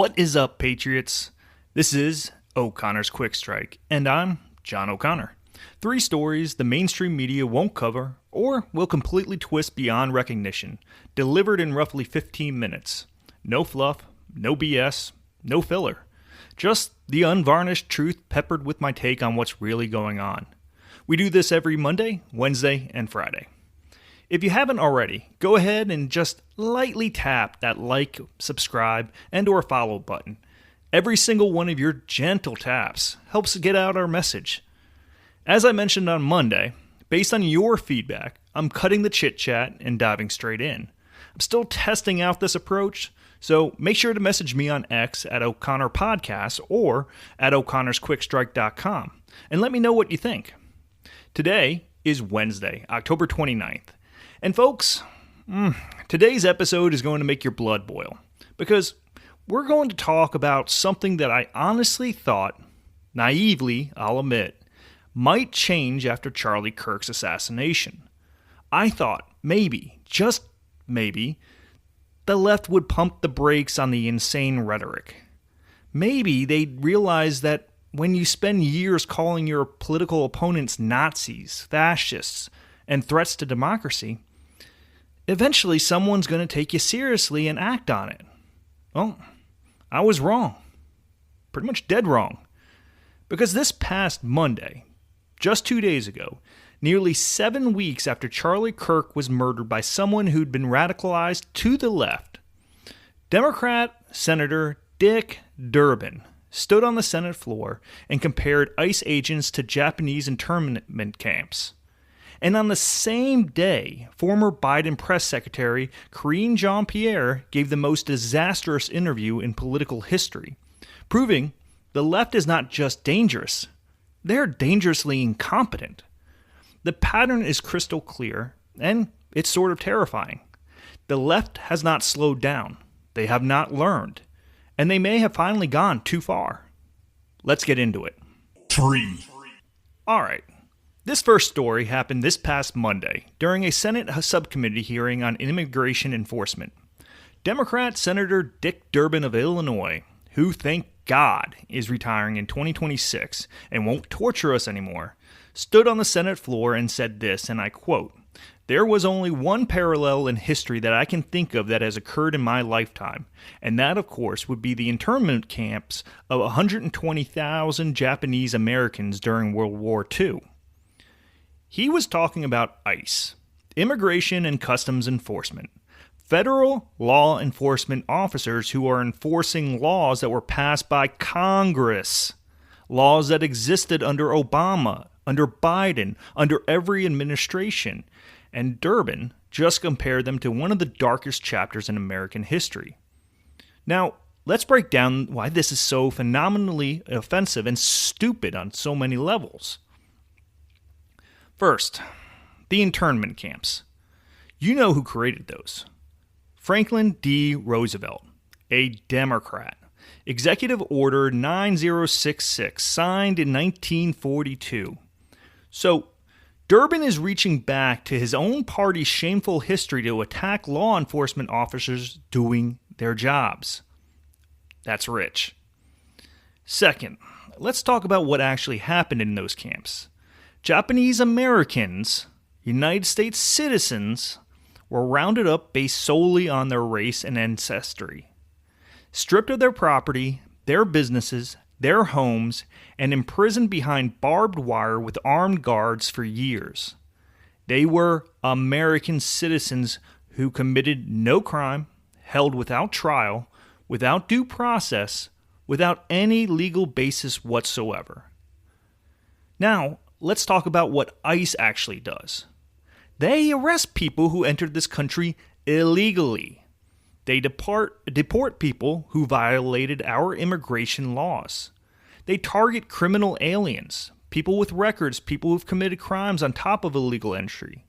What is up, Patriots? This is O'Connor's Quick Strike, and I'm John O'Connor. 3 stories the mainstream media won't cover or will completely twist beyond recognition, delivered in roughly 15 minutes. No fluff, no BS, no filler. Just the unvarnished truth peppered with my take on what's really going on. We do this every Monday, Wednesday, and Friday. If you haven't already, go ahead and just lightly tap that like, subscribe, and or follow button. Every single one of your gentle taps helps get out our message. As I mentioned on Monday, based on your feedback, I'm cutting the chit-chat and diving straight in. I'm still testing out this approach, so make sure to message me on X at O'Connor Podcast or at o'connorsquickstrike.com and let me know what you think. Today is Wednesday, October 29th. And folks, today's episode is going to make your blood boil, because we're going to talk about something that I honestly thought, naively I'll admit, might change after Charlie Kirk's assassination. I thought maybe, just maybe, the left would pump the brakes on the insane rhetoric. Maybe they'd realize that when you spend years calling your political opponents Nazis, fascists, and threats to democracy, eventually someone's going to take you seriously and act on it. Well, I was wrong. Pretty much dead wrong. Because this past Monday, just 2 days ago, nearly 7 weeks after Charlie Kirk was murdered by someone who'd been radicalized to the left, Democrat Senator Dick Durbin stood on the Senate floor and compared ICE agents to Japanese internment camps. And on the same day, former Biden press secretary Karine Jean-Pierre gave the most disastrous interview in political history, proving the left is not just dangerous, they're dangerously incompetent. The pattern is crystal clear, and it's sort of terrifying. The left has not slowed down, they have not learned, and they may have finally gone too far. Let's get into it. 3. All right. This first story happened this past Monday during a Senate subcommittee hearing on immigration enforcement. Democrat Senator Dick Durbin of Illinois, who, thank God, is retiring in 2026 and won't torture us anymore, stood on the Senate floor and said this, and I quote, "There was only one parallel in history that I can think of that has occurred in my lifetime, and that, of course, would be the internment camps of 120,000 Japanese Americans during World War II. He was talking about ICE, Immigration and Customs Enforcement, federal law enforcement officers who are enforcing laws that were passed by Congress, laws that existed under Obama, under Biden, under every administration, and Durbin just compared them to one of the darkest chapters in American history. Now, let's break down why this is so phenomenally offensive and stupid on so many levels. First, the internment camps. You know who created those. Franklin D. Roosevelt, a Democrat. Executive Order 9066, signed in 1942. So, Durbin is reaching back to his own party's shameful history to attack law enforcement officers doing their jobs. That's rich. Second, let's talk about what actually happened in those camps. Japanese Americans, United States citizens, were rounded up based solely on their race and ancestry, stripped of their property, their businesses, their homes, and imprisoned behind barbed wire with armed guards for years. They were American citizens who committed no crime, held without trial, without due process, without any legal basis whatsoever. Now, let's talk about what ICE actually does. They arrest people who entered this country illegally. They deport people who violated our immigration laws. They target criminal aliens, people with records, people who've committed crimes on top of illegal entry.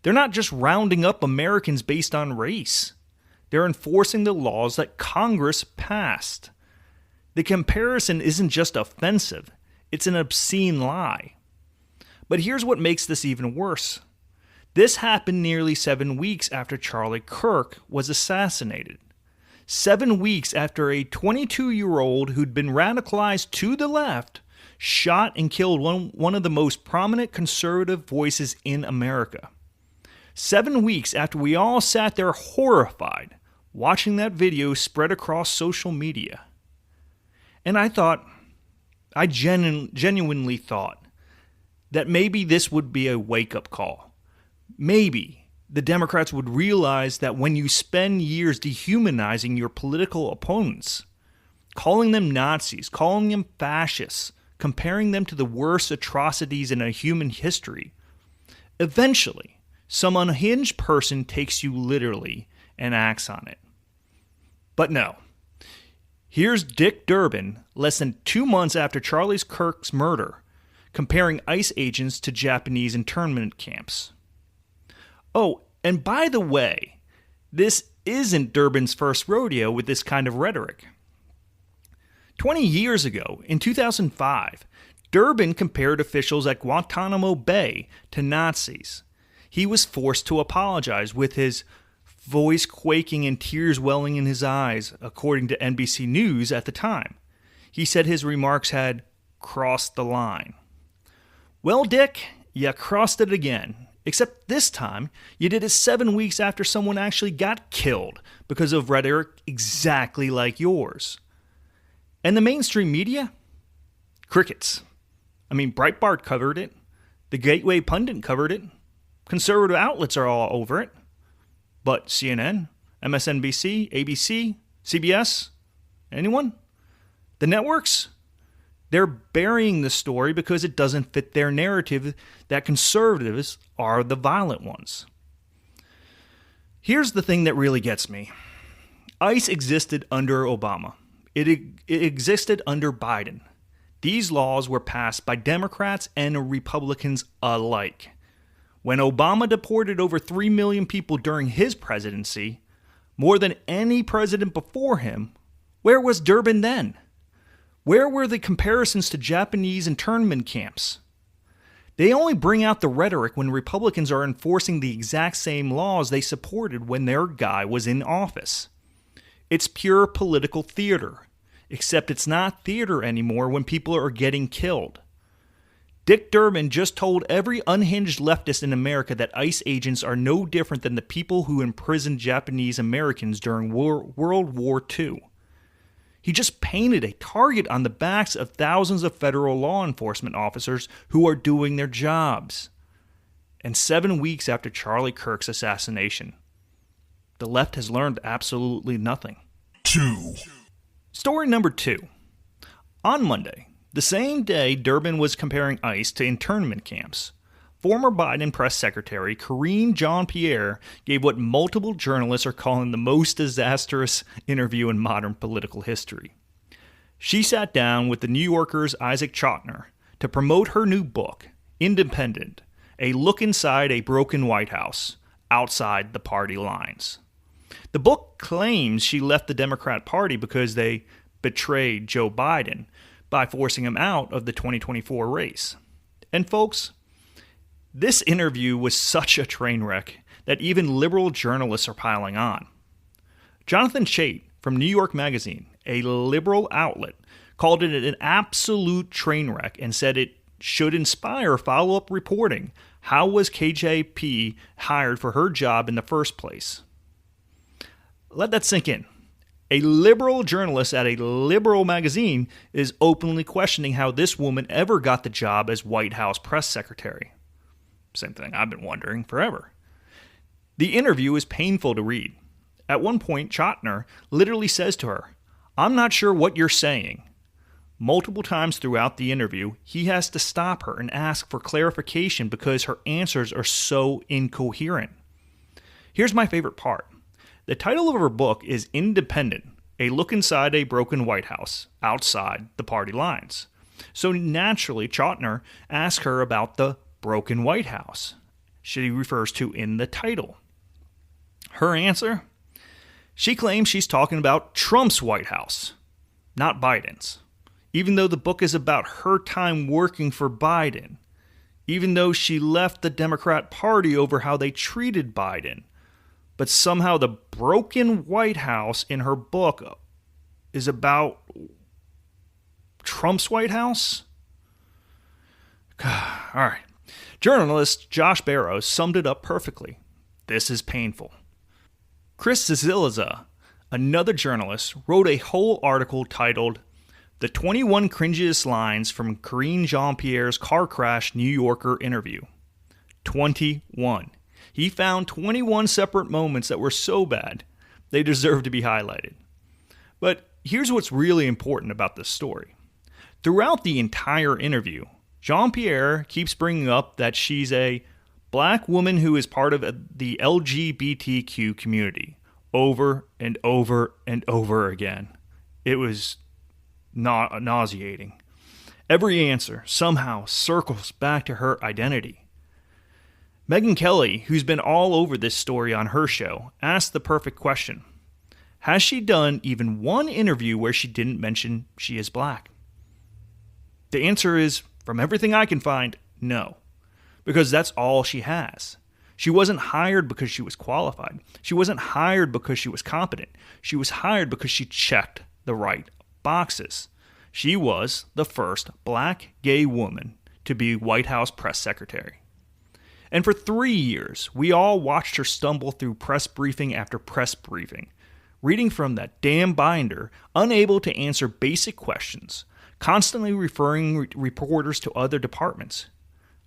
They're not just rounding up Americans based on race. They're enforcing the laws that Congress passed. The comparison isn't just offensive, it's an obscene lie. But here's what makes this even worse. This happened nearly 7 weeks after Charlie Kirk was assassinated. 7 weeks after a 22-year-old who'd been radicalized to the left shot and killed one of the most prominent conservative voices in America. 7 weeks after we all sat there horrified, watching that video spread across social media. And I genuinely thought that maybe this would be a wake-up call. Maybe the Democrats would realize that when you spend years dehumanizing your political opponents, calling them Nazis, calling them fascists, comparing them to the worst atrocities in a human history, eventually some unhinged person takes you literally and acts on it. But no. Here's Dick Durbin, less than 2 months after Charlie Kirk's murder, comparing ICE agents to Japanese internment camps. Oh, and by the way, this isn't Durbin's first rodeo with this kind of rhetoric. 20 years ago, in 2005, Durbin compared officials at Guantanamo Bay to Nazis. He was forced to apologize, with his voice quaking and tears welling in his eyes, according to NBC News at the time. He said his remarks had crossed the line. Well, Dick, you crossed it again. Except this time, you did it 7 weeks after someone actually got killed because of rhetoric exactly like yours. And the mainstream media? Crickets. I mean, Breitbart covered it. The Gateway Pundit covered it. Conservative outlets are all over it. But CNN, MSNBC, ABC, CBS, anyone? The networks? They're burying the story because it doesn't fit their narrative that conservatives are the violent ones. Here's the thing that really gets me. ICE existed under Obama. It existed under Biden. These laws were passed by Democrats and Republicans alike. When Obama deported over 3 million people during his presidency, more than any president before him, where was Durbin then? Where were the comparisons to Japanese internment camps? They only bring out the rhetoric when Republicans are enforcing the exact same laws they supported when their guy was in office. It's pure political theater, except it's not theater anymore when people are getting killed. Dick Durbin just told every unhinged leftist in America that ICE agents are no different than the people who imprisoned Japanese Americans during World War II. He just painted a target on the backs of thousands of federal law enforcement officers who are doing their jobs. And 7 weeks after Charlie Kirk's assassination, the left has learned absolutely nothing. 2. Story number 2. On Monday, the same day Durbin was comparing ICE to internment camps, former Biden press secretary Karine Jean-Pierre gave what multiple journalists are calling the most disastrous interview in modern political history. She sat down with the New Yorker's Isaac Chotiner to promote her new book, Independent, A Look Inside a Broken White House, Outside the Party Lines. The book claims she left the Democrat Party because they betrayed Joe Biden by forcing him out of the 2024 race. And folks, this interview was such a train wreck that even liberal journalists are piling on. Jonathan Chait from New York Magazine, a liberal outlet, called it an absolute train wreck and said it should inspire follow-up reporting. How was KJP hired for her job in the first place? Let that sink in. A liberal journalist at a liberal magazine is openly questioning how this woman ever got the job as White House press secretary. Same thing I've been wondering forever. The interview is painful to read. At one point, Chotiner literally says to her, "I'm not sure what you're saying." Multiple times throughout the interview, he has to stop her and ask for clarification because her answers are so incoherent. Here's my favorite part. The title of her book is Independent, A Look Inside a Broken White House, Outside the Party Lines. So naturally, Chotiner asks her about the broken White House she refers to in the title. Her answer? She claims she's talking about Trump's White House, not Biden's. Even though the book is about her time working for Biden, even though she left the Democrat Party over how they treated Biden, but somehow the broken White House in her book is about Trump's White House? All right. Journalist Josh Barrows summed it up perfectly. This is painful. Chris Cicilza, another journalist, wrote a whole article titled The 21 Cringiest Lines from Karine Jean-Pierre's Car Crash New Yorker Interview. 21. He found 21 separate moments that were so bad, they deserve to be highlighted. But here's what's really important about this story. Throughout the entire interview, Jean-Pierre keeps bringing up that she's a black woman who is part of the LGBTQ community over and over and over again. It was nauseating. Every answer somehow circles back to her identity. Megyn Kelly, who's been all over this story on her show, asked the perfect question. Has she done even one interview where she didn't mention she is black? The answer is, from everything I can find, no. Because that's all she has. She wasn't hired because she was qualified. She wasn't hired because she was competent. She was hired because she checked the right boxes. She was the first black gay woman to be White House press secretary. And for 3 years, we all watched her stumble through press briefing after press briefing, reading from that damn binder, unable to answer basic questions, constantly referring reporters to other departments.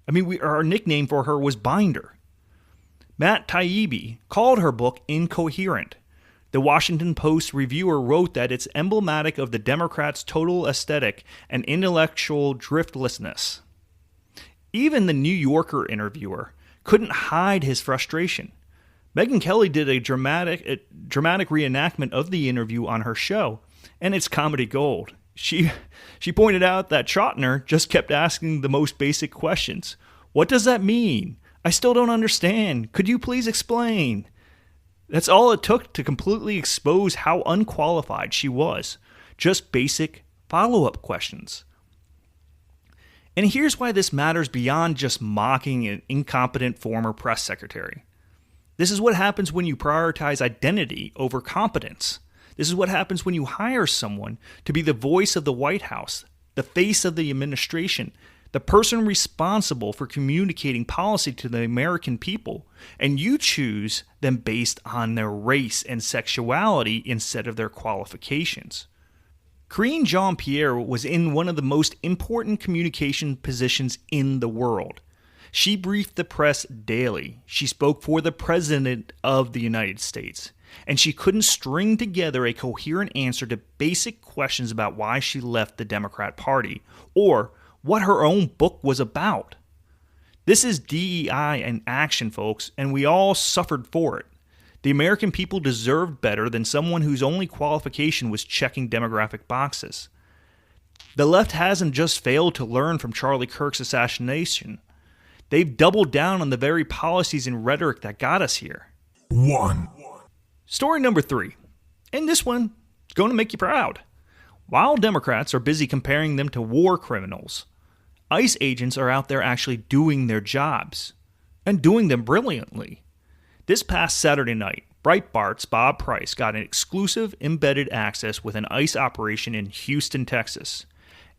I mean, our nickname for her was Binder. Matt Taibbi called her book incoherent. The Washington Post reviewer wrote that it's emblematic of the Democrats' total aesthetic and intellectual driftlessness. Even the New Yorker interviewer couldn't hide his frustration. Megyn Kelly did a dramatic reenactment of the interview on her show, and it's comedy gold. She pointed out that Chotiner just kept asking the most basic questions. What does that mean? I still don't understand. Could you please explain? That's all it took to completely expose how unqualified she was. Just basic follow-up questions. And here's why this matters beyond just mocking an incompetent former press secretary. This is what happens when you prioritize identity over competence. This is what happens when you hire someone to be the voice of the White House, the face of the administration, the person responsible for communicating policy to the American people, and you choose them based on their race and sexuality instead of their qualifications. Karine Jean-Pierre was in one of the most important communication positions in the world. She briefed the press daily. She spoke for the President of the United States. And she couldn't string together a coherent answer to basic questions about why she left the Democrat Party or what her own book was about. This is DEI in action, folks, and we all suffered for it. The American people deserved better than someone whose only qualification was checking demographic boxes. The left hasn't just failed to learn from Charlie Kirk's assassination. They've doubled down on the very policies and rhetoric that got us here. Story number 3. And this one is going to make you proud. While Democrats are busy comparing them to war criminals, ICE agents are out there actually doing their jobs, and doing them brilliantly. This past Saturday night, Breitbart's Bob Price got an exclusive embedded access with an ICE operation in Houston, Texas.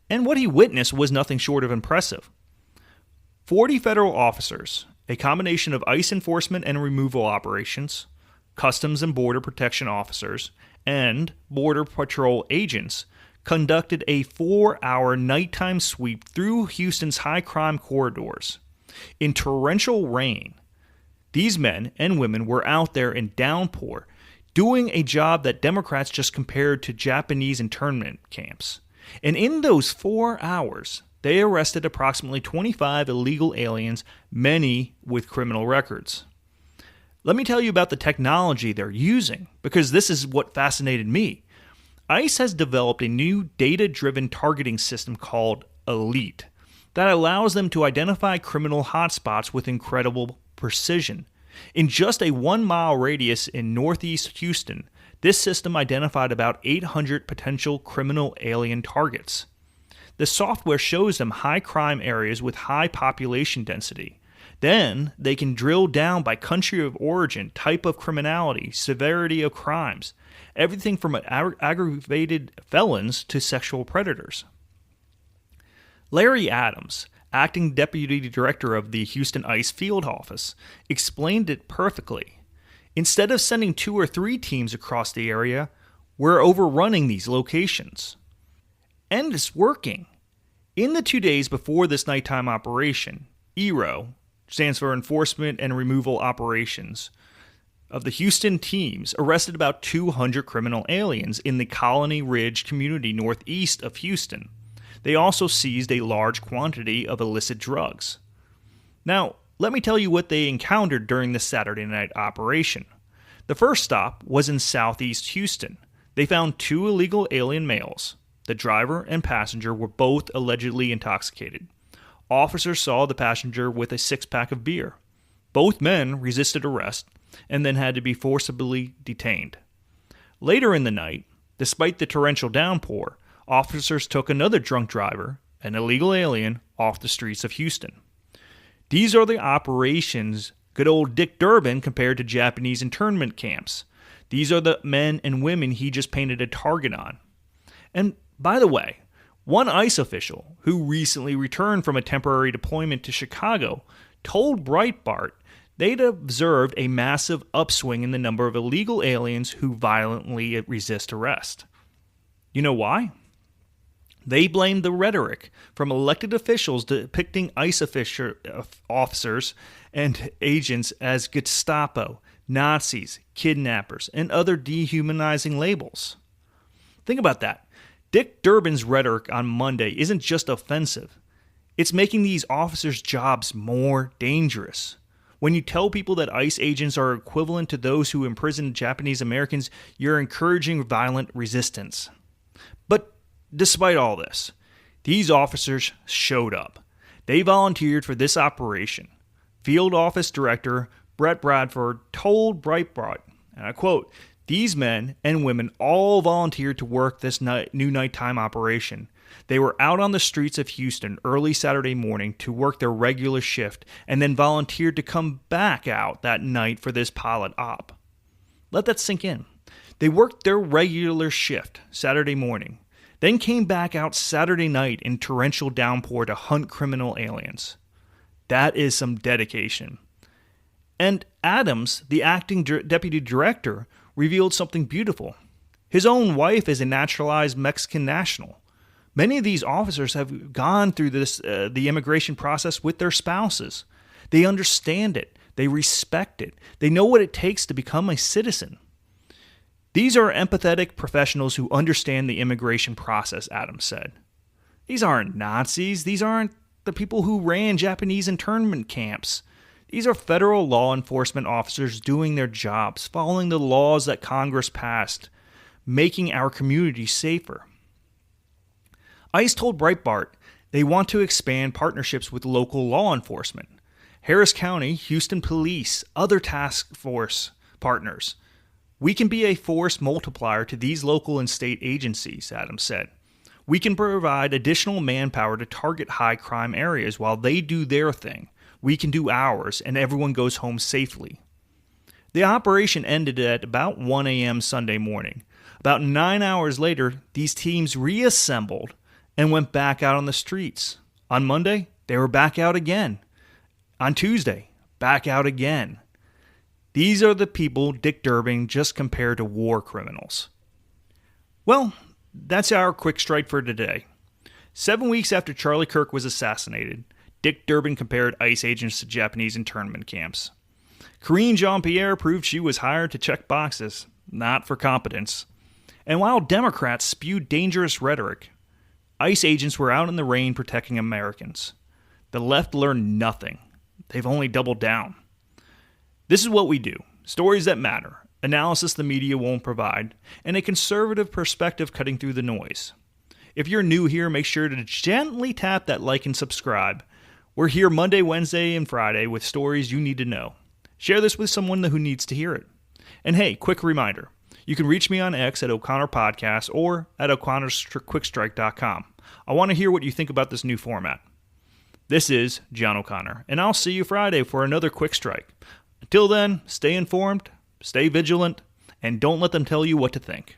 And what he witnessed was nothing short of impressive. 40 federal officers, a combination of ICE enforcement and removal operations, Customs and Border Protection officers, and Border Patrol agents, conducted a 4-hour nighttime sweep through Houston's high crime corridors. In torrential rain, these men and women were out there in downpour, doing a job that Democrats just compared to Japanese internment camps. And in those 4 hours, they arrested approximately 25 illegal aliens, many with criminal records. Let me tell you about the technology they're using, because this is what fascinated me. ICE has developed a new data-driven targeting system called Elite that allows them to identify criminal hotspots with incredible precision. In just a 1-mile radius in northeast Houston, this system identified about 800 potential criminal alien targets. The software shows them high crime areas with high population density. Then they can drill down by country of origin, type of criminality, severity of crimes, everything from aggravated felons to sexual predators. Larry Adams, acting deputy director of the Houston ICE field office, explained it perfectly. Instead of sending 2 or 3 teams across the area, we're overrunning these locations. And it's working. In the 2 days before this nighttime operation, ERO, stands for Enforcement and Removal Operations, of the Houston teams arrested about 200 criminal aliens in the Colony Ridge community northeast of Houston. They also seized a large quantity of illicit drugs. Now, let me tell you what they encountered during the Saturday night operation. The first stop was in southeast Houston. They found 2 illegal alien males. The driver and passenger were both allegedly intoxicated. Officers saw the passenger with a 6-pack of beer. Both men resisted arrest and then had to be forcibly detained. Later in the night, despite the torrential downpour, officers took another drunk driver, an illegal alien, off the streets of Houston. These are the operations good old Dick Durbin compared to Japanese internment camps. These are the men and women he just painted a target on. And by the way, one ICE official who recently returned from a temporary deployment to Chicago told Breitbart they'd observed a massive upswing in the number of illegal aliens who violently resist arrest. You know why? They blamed the rhetoric from elected officials depicting ICE officers and agents as Gestapo, Nazis, kidnappers, and other dehumanizing labels. Think about that. Dick Durbin's rhetoric on Monday isn't just offensive. It's making these officers' jobs more dangerous. When you tell people that ICE agents are equivalent to those who imprison Japanese Americans, you're encouraging violent resistance. But despite all this, these officers showed up. They volunteered for this operation. Field Office Director Brett Bradford told Breitbart, and I quote, "These men and women all volunteered to work this new nighttime operation. They were out on the streets of Houston early Saturday morning to work their regular shift and then volunteered to come back out that night for this pilot op." Let that sink in. They worked their regular shift Saturday morning, then came back out Saturday night in torrential downpour to hunt criminal aliens. That is some dedication. And Adams, the acting deputy director, revealed something beautiful. His own wife is a naturalized Mexican national. Many of these officers have gone through the immigration process with their spouses. They understand it. They respect it. They know what it takes to become a citizen. These are empathetic professionals who understand the immigration process, Adams said. These aren't Nazis. These aren't the people who ran Japanese internment camps. These are federal law enforcement officers doing their jobs, following the laws that Congress passed, making our community safer. ICE told Breitbart they want to expand partnerships with local law enforcement. Harris County, Houston Police, other task force partners. We can be a force multiplier to these local and state agencies, Adams said. We can provide additional manpower to target high crime areas while they do their thing. We can do ours, and everyone goes home safely. The operation ended at about 1 a.m. Sunday morning. About 9 hours later, these teams reassembled and went back out on the streets. On Monday, they were back out again. On Tuesday, back out again. These are the people Dick Durbin just compared to war criminals. Well, that's our quick strike for today. 7 weeks after Charlie Kirk was assassinated, Dick Durbin compared ICE agents to Japanese internment camps. Karine Jean-Pierre proved she was hired to check boxes, not for competence. And while Democrats spewed dangerous rhetoric, ICE agents were out in the rain protecting Americans. The left learned nothing. They've only doubled down. This is what we do. Stories that matter, analysis the media won't provide, and a conservative perspective cutting through the noise. If you're new here, make sure to gently tap that like and subscribe. We're here Monday, Wednesday, and Friday with stories you need to know. Share this with someone who needs to hear it. And hey, quick reminder. You can reach me on X at O'Connor Podcast or at o'connorsquickstrike.com. I want to hear what you think about this new format. This is John O'Connor, and I'll see you Friday for another Quick Strike. Until then, stay informed, stay vigilant, and don't let them tell you what to think.